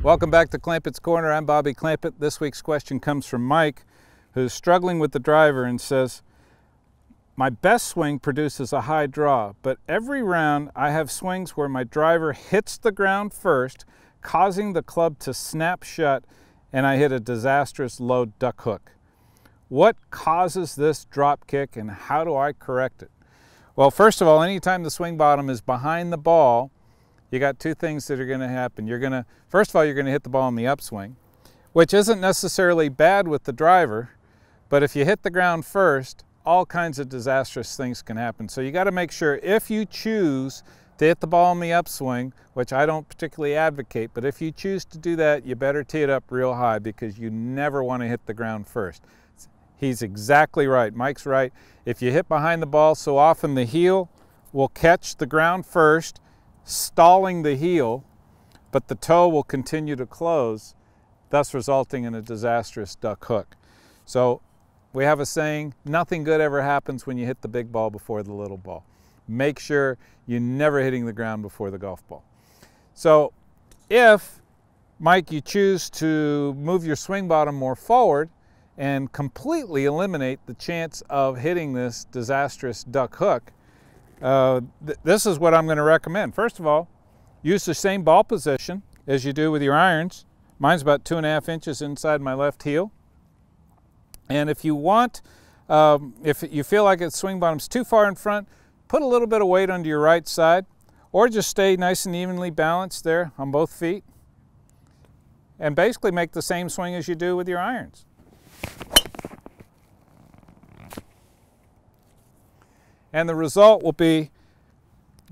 Welcome back to Clampett's Corner. I'm Bobby Clampett. This week's question comes from Mike, who's struggling with the driver and says, my best swing produces a high draw, but every round I have swings where my driver hits the ground first, causing the club to snap shut, and I hit a disastrous low duck hook. What causes this drop kick and how do I correct it? Well, first of all, anytime the swing bottom is behind the ball, you got two things that are going to happen. First of all, you're going to hit the ball in the upswing, which isn't necessarily bad with the driver, but if you hit the ground first, all kinds of disastrous things can happen. So you got to make sure, if you choose to hit the ball in the upswing, which I don't particularly advocate, but if you choose to do that, you better tee it up real high because you never want to hit the ground first. He's exactly right. Mike's right. If you hit behind the ball, so often the heel will catch the ground first, stalling the heel, but the toe will continue to close, thus resulting in a disastrous duck hook. So we have a saying, nothing good ever happens when you hit the big ball before the little ball. Make sure you're never hitting the ground before the golf ball. So if, Mike, you choose to move your swing bottom more forward and completely eliminate the chance of hitting this disastrous duck hook, this is what I'm going to recommend. First of all, use the same ball position as you do with your irons. Mine's about 2.5 inches inside my left heel. And if you want, if you feel like its swing bottom's too far in front, put a little bit of weight under your right side, or just stay nice and evenly balanced there on both feet. And basically make the same swing as you do with your irons. And the result will be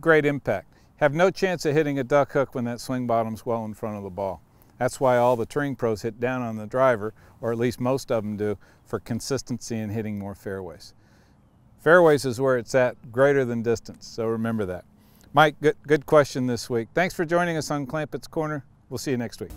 great impact. Have no chance of hitting a duck hook when that swing bottom's well in front of the ball. That's why all the touring pros hit down on the driver, or at least most of them do, for consistency in hitting more fairways. Fairways is where it's at, greater than distance, so remember that. Mike, good question this week. Thanks for joining us on Clampett's Corner. We'll see you next week.